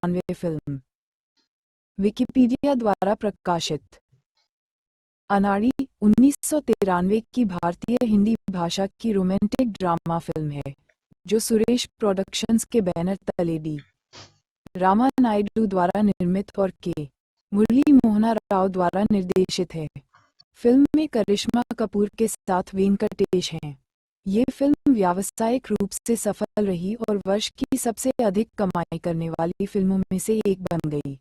1993 film. Wikipedia द्वारा प्रकाशित। अनाड़ी 1993 की भारतीय हिंदी भाषा की रोमांटिक ड्रामा फिल्म है जो सुरेश प्रोडक्शंस के बैनर तले डी रामा नायडू द्वारा निर्मित और के मुरली मोहना राव द्वारा निर्देशित है। फिल्म में करिश्मा कपूर के साथ वेंकटेश हैं। ये फिल्म व्यावसायिक रूप से सफल रही और वर्ष की सबसे अधिक कमाई करने वाली फिल्मों में से एक बन गई।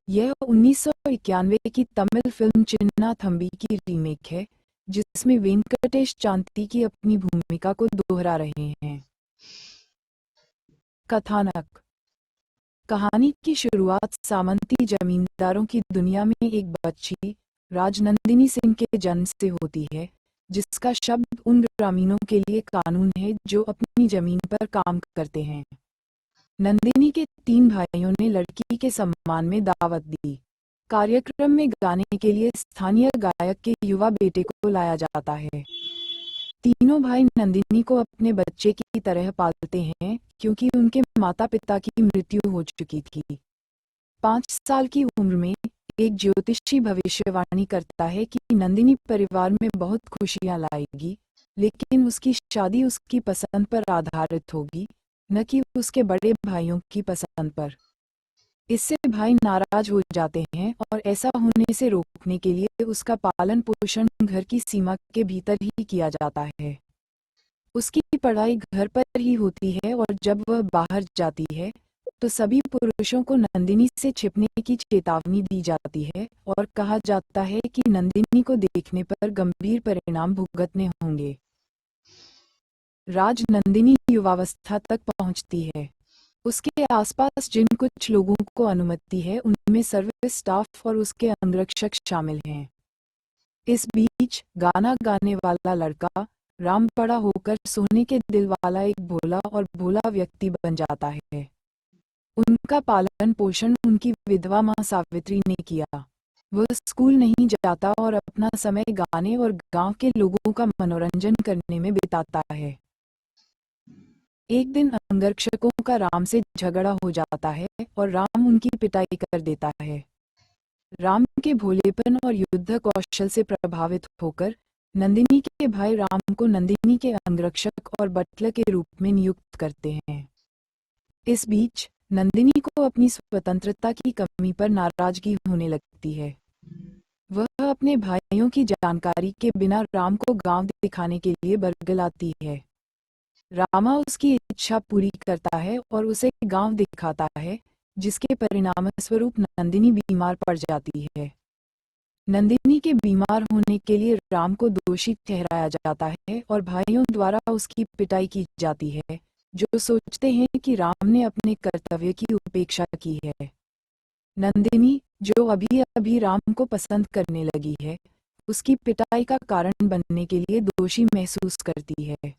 यह 1991 की तमिल फिल्म चिन्ना थंबी की रीमेक है जिसमें वेंकटेश चांती की अपनी भूमिका को दोहरा रहे हैं। कथानक। कहानी की शुरुआत सामंती जमींदारों की दुनिया में एक बच्ची राजनंदिनी सिंह के जन्म से होती है जिसका शब्द उन ग्रामीणों के लिए कानून है जो अपनी जमीन पर काम करते हैं। नंदिनी के 3 भाइयों ने लड़की के सम्मान में दावत दी। कार्यक्रम में गाने के लिए स्थानीय गायक के युवा बेटे को लाया जाता है। तीनों भाई नंदिनी को अपने बच्चे की तरह पालते हैं क्योंकि उनके माता पिता की मृत्यु हो चुकी थी। 5 साल की उम्र में एक ज्योतिषी भविष्यवाणी करता है कि नंदिनी परिवार में बहुत खुशियां लाएगी, लेकिन उसकी शादी उसकी पसंद पर आधारित होगी, न कि उसके बड़े भाइयों की पसंद पर। इससे भाई नाराज हो जाते हैं और ऐसा होने से रोकने के लिए उसका पालन पोषण घर की सीमा के भीतर ही किया जाता है। उसकी पढ़ाई घर पर ही होती है और जब वह बाहर जाती है तो सभी पुरुषों को नंदिनी से छिपने की चेतावनी दी जाती है और कहा जाता है कि नंदिनी को देखने पर गंभीर परिणाम भुगतने होंगे। राज नंदिनी युवावस्था तक पहुंचती है। उसके आसपास जिन कुछ लोगों को अनुमति है उनमें सर्विस स्टाफ और उसके अंगरक्षक शामिल हैं। इस बीच गाना गाने वाला लड़का राम बड़ा होकर सोने के दिल वाला एक भोला और भोला व्यक्ति बन जाता है। उनका पालन पोषण उनकी विधवा मां सावित्री ने किया। वह स्कूल नहीं जाता और अपना समय गाने और गांव के लोगों का मनोरंजन करने में बिताता है। एक दिन अंगरक्षकों का राम से झगड़ा हो जाता है और राम उनकी पिटाई कर देता है। राम के भोलेपन और युद्ध कौशल से प्रभावित होकर नंदिनी के भाई राम को नंदिनी के अंगरक्षक और बटलर के रूप में नियुक्त करते हैं। इस बीच नंदिनी को अपनी स्वतंत्रता की कमी पर नाराजगी होने लगती है। वह अपने भाइयों की जानकारी के बिना राम को गांव दिखाने के लिए बरगलाती है। रामा उसकी इच्छा पूरी करता है और उसे गांव दिखाता है, जिसके परिणामस्वरूप नंदिनी बीमार पड़ जाती है। नंदिनी के बीमार होने के लिए राम को दोषी ठहराया जाता है और भाइयों द्वारा उसकी पिटाई की जाती है, जो सोचते हैं कि राम ने अपने कर्तव्य की उपेक्षा की है। नंदिनी, जो अभी अभी राम को पसंद करने लगी है, उसकी पिटाई का कारण बनने के लिए दोषी महसूस करती है।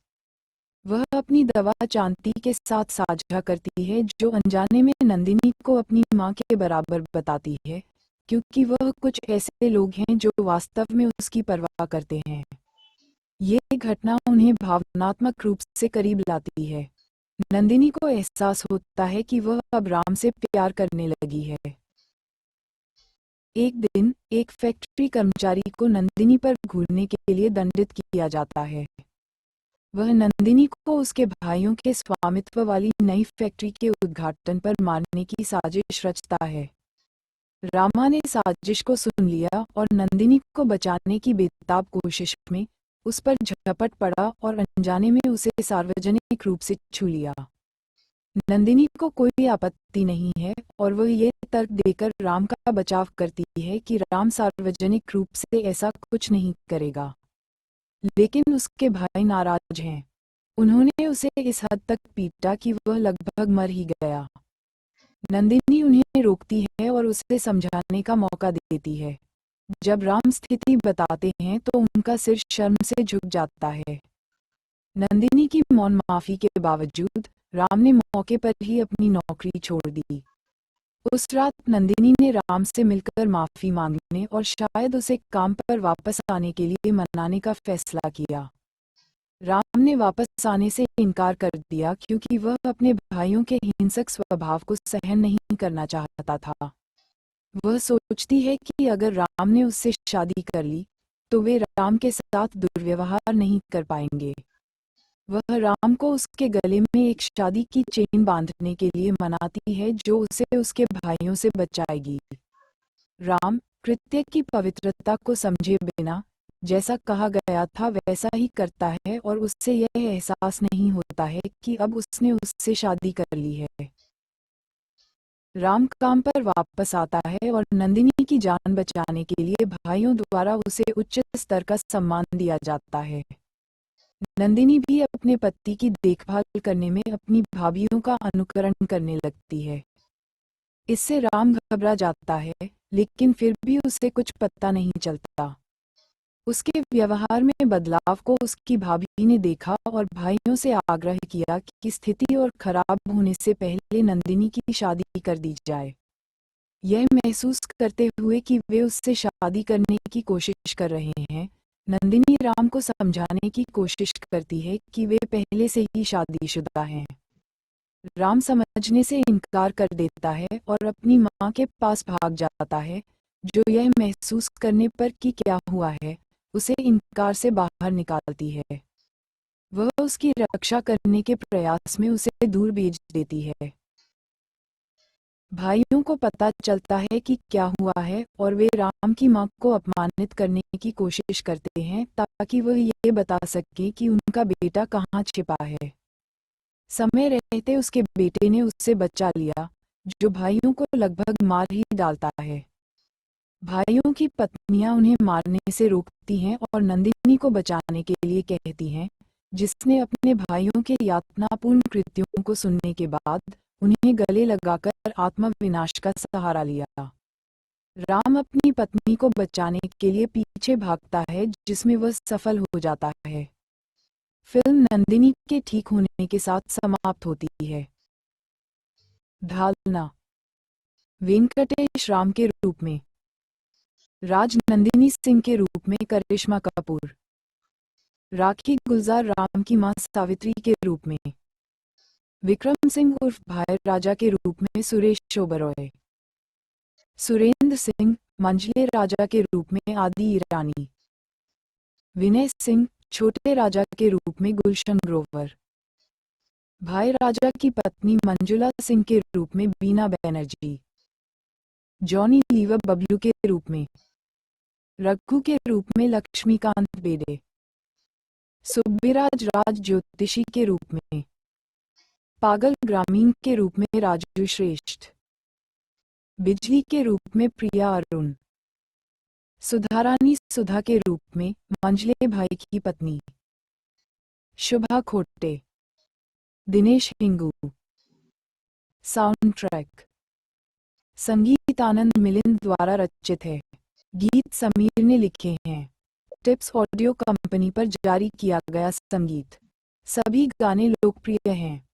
वह अपनी दवा चांती के साथ साझा करती है, जो अनजाने में नंदिनी को अपनी मां के बराबर बताती है, क्योंकि वह कुछ ऐसे लोग हैं जो वास्तव में उसकी परवाह करते हैं। ये घटना उन्हें भावनात्मक रूप से करीब लाती है। नंदिनी को एहसास होता है कि वह अब राम से प्यार करने लगी है। एक दिन एक फैक्ट्री कर्मचारी को नंदिनी पर घूरने के लिए दंडित किया जाता है। वह नंदिनी को उसके भाइयों के स्वामित्व वाली नई फैक्ट्री के उद्घाटन पर मारने की साजिश रचता है। रामा ने साजिश को सुन लिया और नंदिनी को बचाने की बेताब कोशिश में उस पर झपट पड़ा और अनजाने में उसे सार्वजनिक रूप से छू लिया। नंदिनी को कोई आपत्ति नहीं है और वह ये तर्क देकर राम का बचाव करती है कि राम सार्वजनिक रूप से ऐसा कुछ नहीं करेगा। लेकिन उसके भाई नाराज हैं। उन्होंने उसे इस हद तक पीटा कि वह लगभग मर ही गया। नंदिनी उन्हें रोकती है और उसे समझाने का मौका देती है। जब राम स्थिति बताते हैं तो उनका सिर शर्म से झुक जाता है। नंदिनी की मौन माफी के बावजूद राम ने मौके पर ही अपनी नौकरी छोड़ दी। उस रात नंदिनी ने राम से मिलकर माफी मांगने और शायद उसे काम पर वापस आने के लिए मनाने का फैसला किया। राम ने वापस आने से इनकार कर दिया क्योंकि वह अपने भाइयों के हिंसक स्वभाव को सहन नहीं करना चाहता था। वह सोचती है कि अगर राम ने उससे शादी कर ली तो वे राम के साथ दुर्व्यवहार नहीं कर पाएंगे। वह राम को उसके गले में एक शादी की चेन बांधने के लिए मनाती है जो उसे उसके भाइयों से बचाएगी। राम कृत्य की पवित्रता को समझे बिना जैसा कहा गया था वैसा ही करता है और उससे यह एहसास नहीं होता है कि अब उसने उससे शादी कर ली है। राम काम पर वापस आता है और नंदिनी की जान बचाने के लिए भाइयों द्वारा उसे उच्च स्तर का सम्मान दिया जाता है। नंदिनी भी अपने पति की देखभाल करने में अपनी भाभीयों का अनुकरण करने लगती है। इससे राम घबरा जाता है, लेकिन फिर भी उसे कुछ पता नहीं चलता। उसके व्यवहार में बदलाव को उसकी भाभी ने देखा और भाइयों से आग्रह किया कि स्थिति और खराब होने से पहले नंदिनी की शादी कर दी जाए। यह महसूस करते हुए कि वे उससे शादी करने की कोशिश कर रहे हैं, नंदिनी राम को समझाने की कोशिश करती है कि वे पहले से ही शादीशुदा हैं। राम समझने से इनकार कर देता है और अपनी माँ के पास भाग जाता है, जो यह महसूस करने पर कि क्या हुआ है, उसे इनकार से बाहर निकालती है। वह उसकी रक्षा करने के प्रयास में उसे दूर भेज देती है। भाइयों को पता चलता है कि क्या हुआ है और वे राम की मां को अपमानित करने की कोशिश करते हैं ताकि वह ये बता सके कि उनका बेटा कहाँ छिपा है। समय रहते उसके बेटे ने उससे बच्चा लिया, जो भाइयों को लगभग मार ही डालता है। भाइयों की पत्नियां उन्हें मारने से रोकती हैं और नंदिनी को बचाने के लिए कहती हैं, जिसने अपने भाइयों के यातनापूर्ण कृत्यों को सुनने के बाद उन्हें गले लगाकर आत्मविनाश का सहारा लिया। राम अपनी पत्नी को बचाने के लिए पीछे भागता है, जिसमें वह सफल हो जाता है। फिल्म नंदिनी के ठीक होने के साथ समाप्त होती है। ढालना: वेंकटेश राम के रूप में, राज नंदिनी सिंह के रूप में करिश्मा कपूर, राखी गुलजार राम की मां सावित्री के रूप में, विक्रम सिंह उर्फ भाई राजा के रूप में सुरेश ओबरॉय, सुरेंद्र सिंह मंझले राजा के रूप में आदि ईरानी, विनय सिंह छोटे राजा के रूप में गुलशन ग्रोवर, भाई राजा की पत्नी मंजुला सिंह के रूप में बीना बैनर्जी, जॉनी लीवर बबलू के रूप में, रघु के रूप में लक्ष्मीकांत बेदे, सुब्बिराज राज ज्योतिषी के रूप में, पागल ग्रामीण के रूप में राजू श्रेष्ठ, बिजली के रूप में प्रिया अरुण, सुधारानी सुधा के रूप में मंझले भाई की पत्नी, शुभा खोटे, दिनेश हिंगू। साउंड ट्रैक संगीत आनंद मिलिंद द्वारा रचित है। गीत समीर ने लिखे हैं। टिप्स ऑडियो कंपनी पर जारी किया गया संगीत। सभी गाने लोकप्रिय हैं।